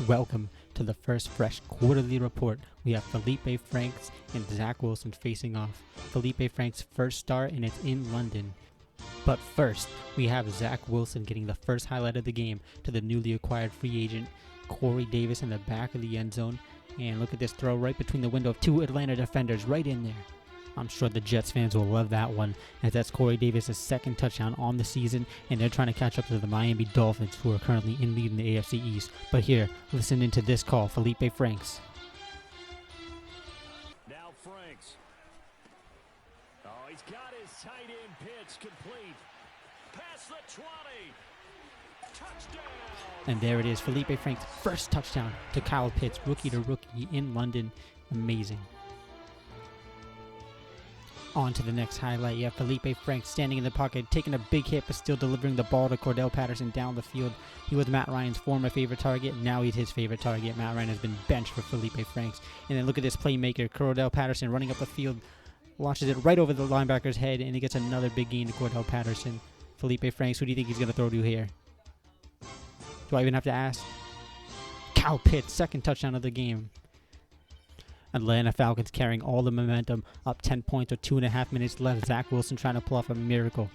Welcome to the first fresh quarterly report. We have Felipe Franks and Zach Wilson facing off. Felipe Franks' first start, and it's in London. But first, we have Zach Wilson getting the first highlight of the game to the newly acquired free agent Corey Davis in the back of the end zone. And look at this throw right between the window of two Atlanta defenders right in there. I'm sure the Jets fans will love that one, as that's Corey Davis' second touchdown on the season, and they're trying to catch up to the Miami Dolphins, who are currently in lead in the AFC East. But here, listen into this call, Felipe Franks. Now Franks. Oh, he's got his tight end pitch complete. Past the 20. Touchdown. And there it is, Felipe Franks' first touchdown to Kyle Pitts, rookie to rookie in London. Amazing. On to the next highlight. You have Felipe Franks standing in the pocket, taking a big hit, but still delivering the ball to Cordell Patterson down the field. He was Matt Ryan's former favorite target. Now he's his favorite target. Matt Ryan has been benched for Felipe Franks. And then look at this playmaker, Cordell Patterson, running up the field, launches it right over the linebacker's head, and he gets another big gain to Cordell Patterson. Felipe Franks, who do you think he's going to throw to here? Do I even have to ask? Kyle Pitts, second touchdown of the game. Atlanta Falcons carrying all the momentum, up 10 points with 2.5 minutes left. Zach Wilson trying to pull off a miracle.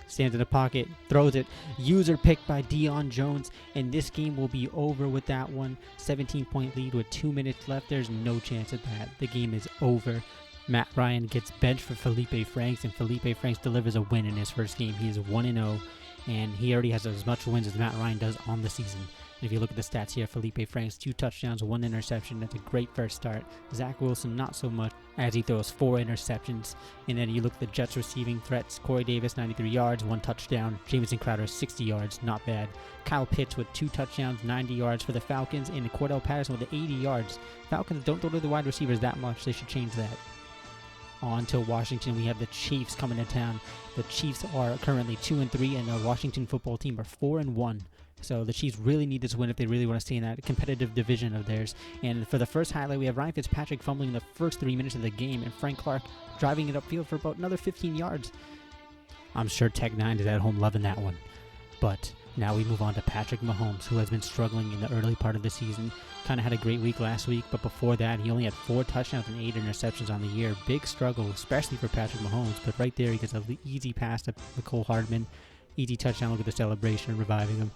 Stands in the pocket, throws it. User picked by Deion Jones, and this game will be over with that one. 17-point lead with 2 minutes left. There's no chance of that. The game is over. Matt Ryan gets benched for Felipe Franks, and Felipe Franks delivers a win in his first game. He is 1-0, and he already has as much wins as Matt Ryan does on the season. If you look at the stats here, Felipe Franks, 2 touchdowns, 1 interception. That's a great first start. Zach Wilson, not so much, as he throws 4 interceptions. And then you look at the Jets receiving threats. Corey Davis, 93 yards, 1 touchdown. Jamison Crowder, 60 yards, not bad. Kyle Pitts with 2 touchdowns, 90 yards for the Falcons. And Cordell Patterson with 80 yards. Falcons don't throw to the wide receivers that much. They should change that. On to Washington, we have the Chiefs coming to town. The Chiefs are currently 2-3, and the Washington football team are 4-1. So the Chiefs really need this win if they really want to stay in that competitive division of theirs. And for the first highlight, we have Ryan Fitzpatrick fumbling the first 3 minutes of the game, and Frank Clark driving it upfield for about another 15 yards. I'm sure Tech 9 is at home loving that one. But now we move on to Patrick Mahomes, who has been struggling in the early part of the season. Kind of had a great week last week, but before that, he only had 4 touchdowns and 8 interceptions on the year. Big struggle, especially for Patrick Mahomes. But right there, he gets an easy pass to Mecole Hardman. Easy touchdown. Look at the celebration, reviving him.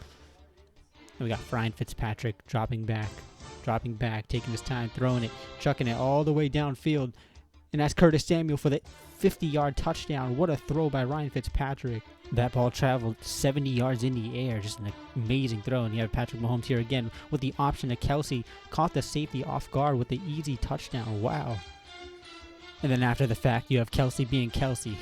And we got Ryan Fitzpatrick dropping back, taking his time, throwing it, chucking it all the way downfield. And that's Curtis Samuel for the 50-yard touchdown. What a throw by Ryan Fitzpatrick. That ball traveled 70 yards in the air. Just an amazing throw. And you have Patrick Mahomes here again with the option to Kelsey. Caught the safety off guard with the easy touchdown. Wow. And then after the fact, you have Kelsey being Kelsey.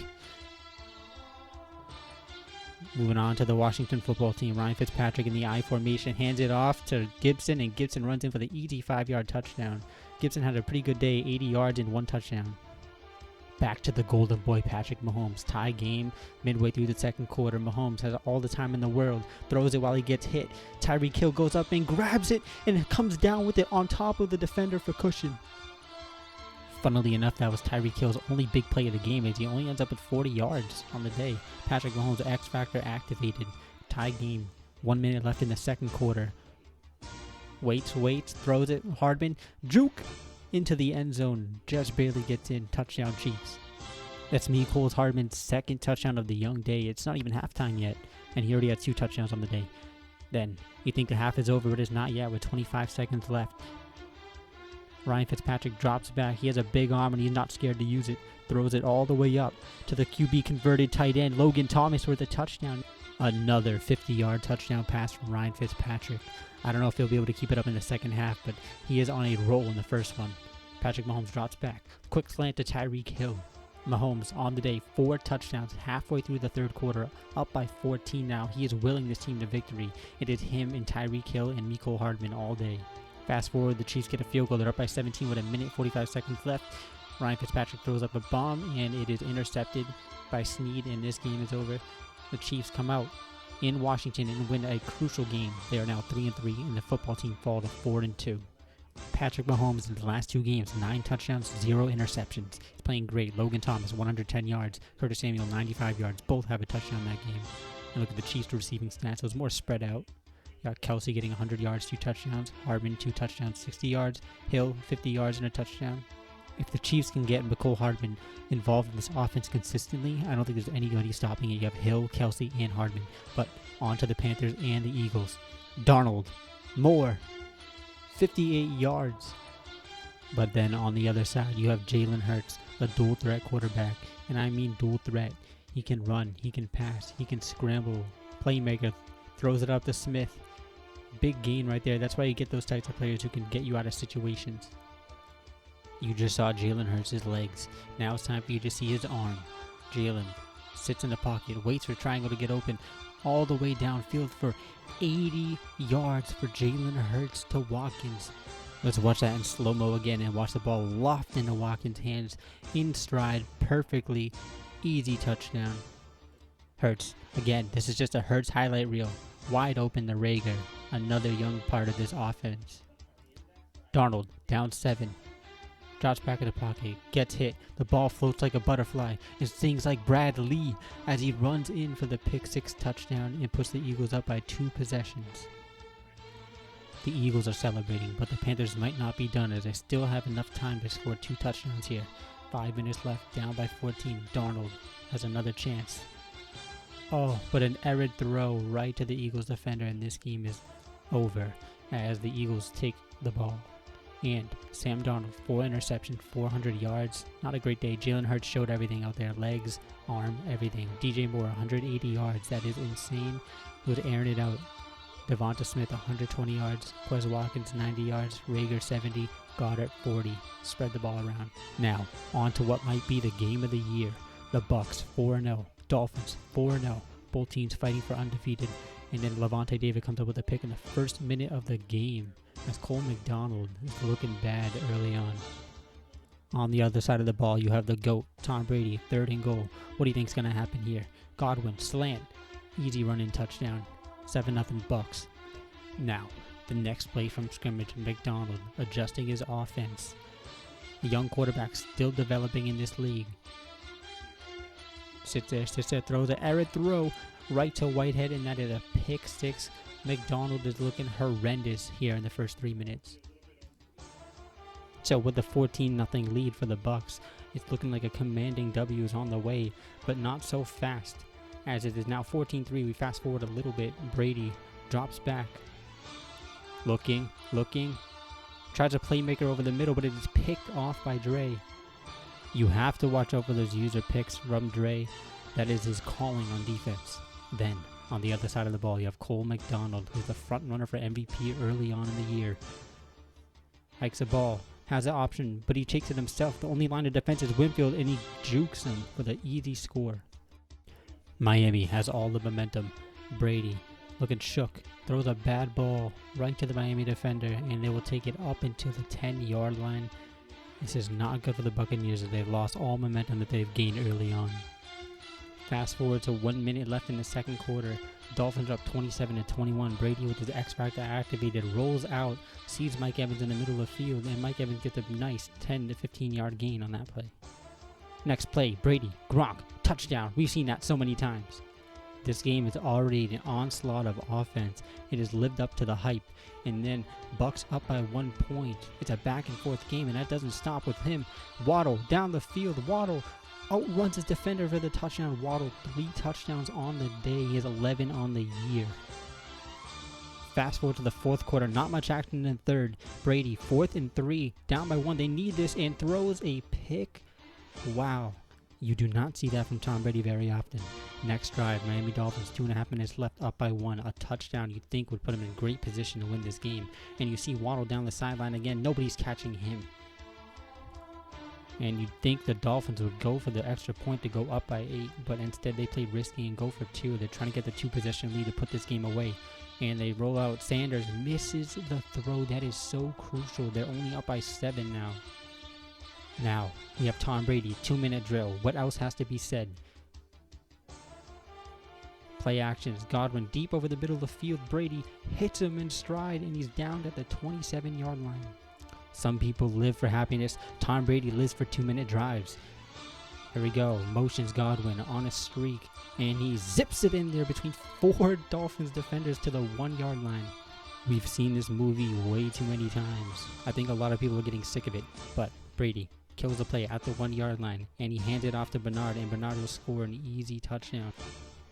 Moving on to the Washington football team. Ryan Fitzpatrick in the I formation hands it off to Gibson, and Gibson runs in for the easy 5-yard touchdown. Gibson had a pretty good day, 80 yards and 1 touchdown. Back to the golden boy, Patrick Mahomes. Tie game midway through the second quarter. Mahomes has all the time in the world. Throws it while he gets hit. Tyreek Hill goes up and grabs it and comes down with it on top of the defender for cushion. Funnily enough, that was Tyreek Hill's only big play of the game, as he only ends up with 40 yards on the day. Patrick Mahomes' X Factor activated. Tie game. 1 minute left in the second quarter. Waits, throws it. Hardman, juke into the end zone. Just barely gets in. Touchdown Chiefs. That's Mecole Hardman's second touchdown of the young day. It's not even halftime yet, and he already had 2 touchdowns on the day. Then, you think the half is over, but it's not yet with 25 seconds left. Ryan Fitzpatrick drops back. He has a big arm, and he's not scared to use it. Throws it all the way up to the QB converted tight end, Logan Thomas, with a touchdown. Another 50-yard touchdown pass from Ryan Fitzpatrick. I don't know if he'll be able to keep it up in the second half, but he is on a roll in the first one. Patrick Mahomes drops back. Quick slant to Tyreek Hill. Mahomes on the day, 4 touchdowns halfway through the third quarter, up by 14 now. He is willing this team to victory. It is him and Tyreek Hill and Mecole Hardman all day. Fast forward, the Chiefs get a field goal. They're up by 17 with 1:45 left. Ryan Fitzpatrick throws up a bomb, and it is intercepted by Snead, and this game is over. The Chiefs come out in Washington and win a crucial game. They are now 3-3, and the football team fall to 4-2. Patrick Mahomes in the last 2 games, 9 touchdowns, 0 interceptions. He's playing great. Logan Thomas, 110 yards. Curtis Samuel, 95 yards. Both have a touchdown that game. And look at the Chiefs receiving stats. So it's more spread out. Got Kelsey getting 100 yards, 2 touchdowns. Hardman, 2 touchdowns, 60 yards. Hill, 50 yards and a touchdown. If the Chiefs can get McCole Hardman involved in this offense consistently, I don't think there's anybody stopping it. You have Hill, Kelsey, and Hardman. But on to the Panthers and the Eagles. Darnold, more, 58 yards. But then on the other side, you have Jalen Hurts, the dual threat quarterback. And I mean dual threat. He can run, he can pass, he can scramble. Playmaker, throws it up to Smith. Big gain right there. That's why you get those types of players who can get you out of situations. You just saw Jalen Hurts' legs. Now it's time for you to see his arm. Jalen sits in the pocket, waits for triangle to get open, all the way downfield for 80 yards for Jalen Hurts to Watkins. Let's watch that in slow-mo again and watch the ball loft into Watkins' hands in stride perfectly. Easy touchdown. Hurts. Again, this is just a Hurts highlight reel. Wide open to Rager. Another young part of this offense. Darnold, down 7. Drops back in the pocket, gets hit. The ball floats like a butterfly and stings like Brad Lee as he runs in for the pick 6 touchdown and puts the Eagles up by 2 possessions. The Eagles are celebrating, but the Panthers might not be done as they still have enough time to score 2 touchdowns here. 5 minutes left, down by 14. Darnold has another chance. Oh, but an errant throw right to the Eagles defender, and this game is over as the Eagles take the ball. And Sam Darnold, 4 interceptions, 400 yards. Not a great day. Jalen Hurts showed everything out there. Legs, arm, everything. DJ Moore, 180 yards. That is insane. He was airing it out. Devonta Smith, 120 yards. Quez Watkins, 90 yards. Rager, 70. Goddard, 40. Spread the ball around. Now, on to what might be the game of the year. The Bucks, 4-0. Dolphins, 4-0. Both teams fighting for undefeated. And then Levante David comes up with a pick in the first minute of the game, as Cole McDonald is looking bad early on. On the other side of the ball, you have the GOAT, Tom Brady, 3rd and goal. What do you think is going to happen here? Godwin, slant, easy run-in touchdown, 7-0 Bucks. Now, the next play from scrimmage, McDonald adjusting his offense. A young quarterback still developing in this league. Sits there, throws an errant throw right to Whitehead, and that is a pick 6. McDonald is looking horrendous here in the first 3 minutes. So with the 14-0 lead for the Bucks, it's looking like a commanding W is on the way, but not so fast. As it is now 14-3, we fast forward a little bit. Brady drops back. Looking. Tries a playmaker over the middle, but it is picked off by Dre. You have to watch out for those user picks from Dre. That is his calling on defense. Then, on the other side of the ball, you have Cole McDonald, who's the front runner for MVP early on in the year. Hikes the ball, has an option, but he takes it himself. The only line of defense is Winfield, and he jukes him for the easy score. Miami has all the momentum. Brady, looking shook, throws a bad ball right to the Miami defender, and they will take it up into the 10-yard line. This is not good for the Buccaneers as they've lost all momentum that they've gained early on. Fast forward to 1 minute left in the second quarter. Dolphins are up 27-21. Brady with his X Factor activated rolls out, sees Mike Evans in the middle of the field, and Mike Evans gets a nice 10 to 15 yard gain on that play. Next play, Brady, Gronk, touchdown. We've seen that so many times. This game is already an onslaught of offense. It has lived up to the hype. And then Bucks up by 1 point. It's a back and forth game, and that doesn't stop with him. Waddle down the field. Waddle outruns his defender for the touchdown. Waddle 3 touchdowns on the day. He has 11 on the year. Fast forward to the fourth quarter. Not much action in the third. Brady, 4th and 3. Down by 1. They need this and throws a pick. Wow. You do not see that from Tom Brady very often. Next drive, Miami Dolphins, 2.5 minutes left, up by 1. A touchdown you'd think would put him in great position to win this game. And you see Waddle down the sideline again. Nobody's catching him. And you'd think the Dolphins would go for the extra point to go up by 8, but instead they played risky and go for 2. They're trying to get the 2-possession lead to put this game away. And they roll out. Sanders misses the throw. That is so crucial. They're only up by 7 now. Now, we have Tom Brady, 2-minute drill. What else has to be said? Play actions. Godwin deep over the middle of the field. Brady hits him in stride, and he's down at the 27-yard line. Some people live for happiness. Tom Brady lives for 2-minute drives. Here we go. Motions Godwin on a streak, and he zips it in there between 4 Dolphins defenders to the 1-yard line. We've seen this movie way too many times. I think a lot of people are getting sick of it, but Brady kills the play at the 1-yard line, and he hands it off to Bernard, and Bernard will score an easy touchdown.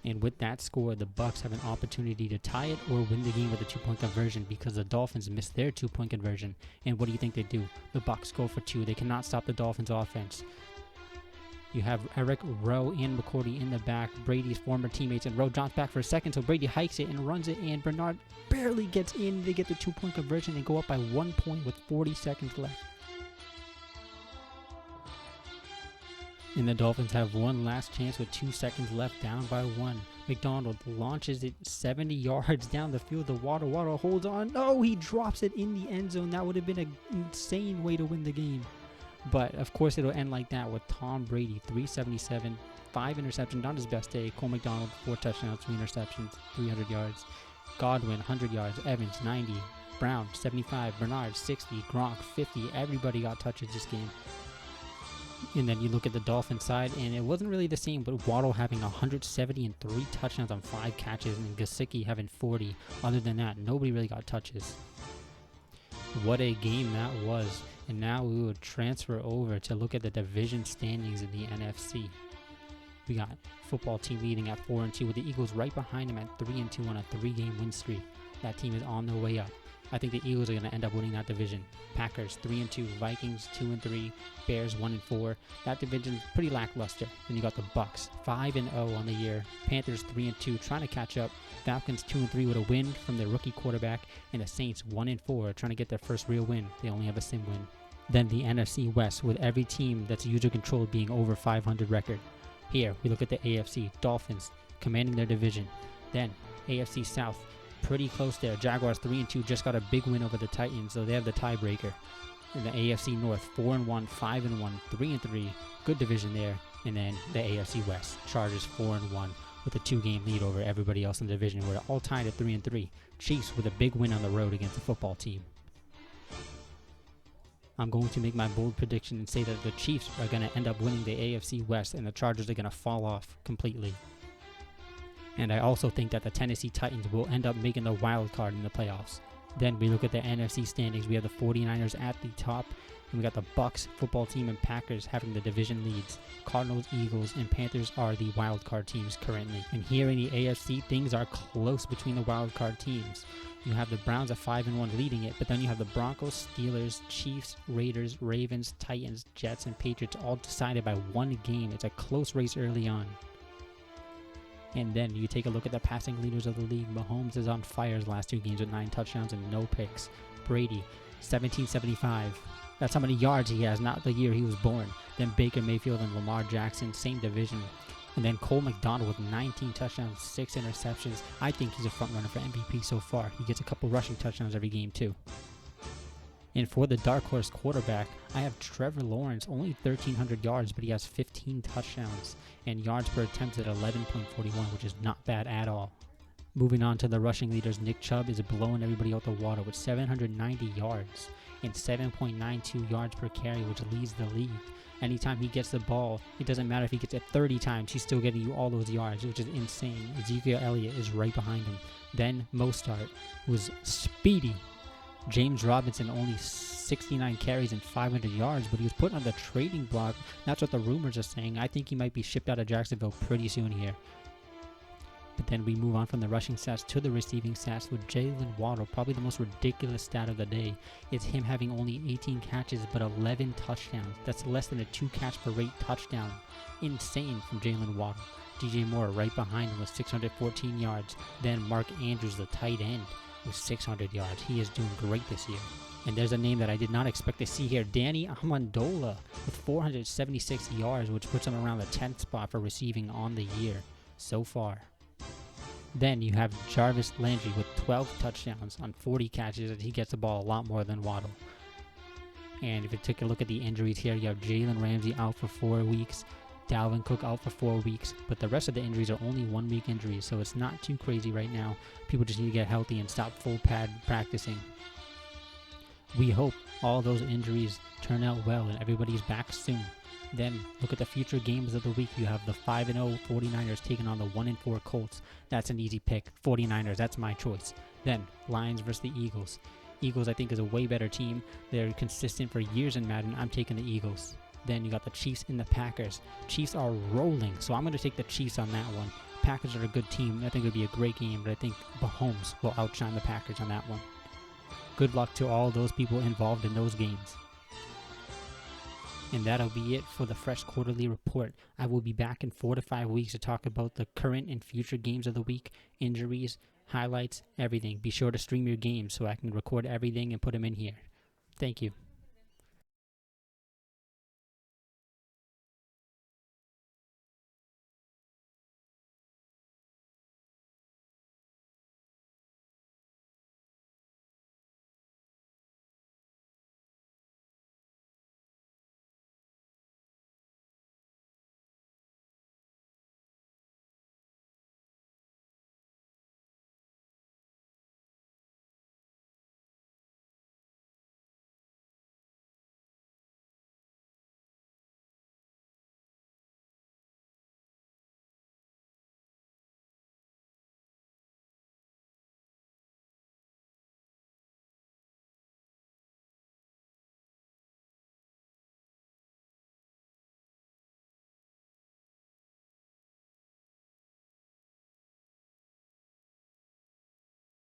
And with that score, the Bucs have an opportunity to tie it or win the game with a 2-point conversion because the Dolphins missed their 2-point conversion. And what do you think they do? The Bucs go for 2. They cannot stop the Dolphins' offense. You have Eric, Rowe, and McCourty in the back. Brady's former teammates, and Rowe drops back for a second, so Brady hikes it and runs it, and Bernard barely gets in. They get the 2-point conversion and go up by 1 point with 40 seconds left. And the Dolphins have one last chance with 2 seconds left, down by 1. McDonald launches it 70 yards down the field. The Waddle holds on. No, he drops it in the end zone. That would have been an insane way to win the game. But, of course, it'll end like that with Tom Brady, 377, 5 interceptions, not his best day. Cole McDonald, 4 touchdowns, 3 interceptions, 300 yards. Godwin, 100 yards. Evans, 90. Brown, 75. Bernard, 60. Gronk, 50. Everybody got touches this game. And then you look at the Dolphins side, and it wasn't really the same, but Waddle having 170 and 3 touchdowns on 5 catches, and Gesicki having 40. Other than that, nobody really got touches. What a game that was. And now we will transfer over to look at the division standings in the NFC. We got football team leading at 4-2 with the Eagles right behind them at 3-2 on a 3-game win streak. That team is on their way up. I think the Eagles are going to end up winning that division. Packers 3-2, Vikings 2-3, Bears 1-4. That division's pretty lackluster. Then you got the Bucs 5-0 on the year. Panthers 3-2, trying to catch up. Falcons 2-3 with a win from their rookie quarterback, and the Saints 1-4, trying to get their first real win. They only have a sim win. Then the NFC West, with every team that's user controlled being over 500 record. Here we look at the AFC. Dolphins commanding their division. Then AFC South, pretty close there. Jaguars 3-2, just got a big win over the Titans, so they have the tiebreaker. In the AFC North, 4-1, 5-1, 3-3, good division there. And then the AFC West, Chargers 4-1 with a 2-game lead over everybody else in the division. We're all tied at 3-3. Chiefs with a big win on the road against the football team. I'm going to make my bold prediction and say that the Chiefs are going to end up winning the AFC West and the Chargers are going to fall off completely. And I also think that the Tennessee Titans will end up making the wild card in the playoffs. Then we look at the NFC standings. We have the 49ers at the top, and we got the Bucs football team and Packers having the division leads. Cardinals, Eagles, and Panthers are the wild card teams currently. And here in the AFC, things are close between the wild card teams. You have the Browns at 5-1 leading it, but then you have the Broncos, Steelers, Chiefs, Raiders, Ravens, Titans, Jets, and Patriots all decided by 1 game. It's a close race early on. And then you take a look at the passing leaders of the league. Mahomes is on fire his last 2 games with 9 touchdowns and no picks. Brady, 1775. That's how many yards he has, not the year he was born. Then Baker Mayfield and Lamar Jackson, same division. And then Cole McDonald with 19 touchdowns, 6 interceptions. I think he's a front runner for MVP so far. He gets a couple rushing touchdowns every game too. And for the dark horse quarterback, I have Trevor Lawrence, only 1,300 yards, but he has 15 touchdowns and yards per attempt at 11.41, which is not bad at all. Moving on to the rushing leaders, Nick Chubb is blowing everybody out the water with 790 yards and 7.92 yards per carry, which leads the league. Anytime he gets the ball, it doesn't matter if he gets it 30 times, he's still getting you all those yards, which is insane. Ezekiel Elliott is right behind him. Then Mostart, who's speedy. James Robinson only 69 carries and 500 yards, but he was put on the trading block. That's what the rumors are saying. I think he might be shipped out of Jacksonville pretty soon here. But then we move on from the rushing stats to the receiving stats with Jalen Waddle. Probably the most ridiculous stat of the day is him having only 18 catches but 11 touchdowns. That's less than a 2 catch per rate touchdown. Insane from Jalen Waddle. DJ Moore right behind him with 614 yards. Then Mark Andrews, the tight end, with 600 yards. He is doing great this year. And there's a name that I did not expect to see here. Danny Amendola with 476 yards, which puts him around the 10th spot for receiving on the year so far. Then you have Jarvis Landry with 12 touchdowns on 40 catches, and he gets the ball a lot more than Waddle. And if you take a look at the injuries here, you have Jalen Ramsey out for 4 weeks, Dalvin Cook out for 4 weeks, but the rest of the injuries are only 1 week injuries, so it's not too crazy right now. People just need to get healthy and stop full pad practicing. We hope all those injuries turn out well and everybody's back soon. Then look at the future games of the week. You have the 5-0 49ers taking on the 1-4 Colts. That's an easy pick. 49ers, that's my choice. Then Lions versus the Eagles. Eagles, I think, is a way better team. They're consistent for years in Madden. I'm taking the Eagles. Then you got the Chiefs and the Packers. Chiefs are rolling, so I'm going to take the Chiefs on that one. Packers are a good team. I think it would be a great game, but I think Mahomes will outshine the Packers on that one. Good luck to all those people involved in those games. And that'll be it for the Fresh Quarterly Report. I will be back in 4 to 5 weeks to talk about the current and future games of the week, injuries, highlights, everything. Be sure to stream your games so I can record everything and put them in here. Thank you.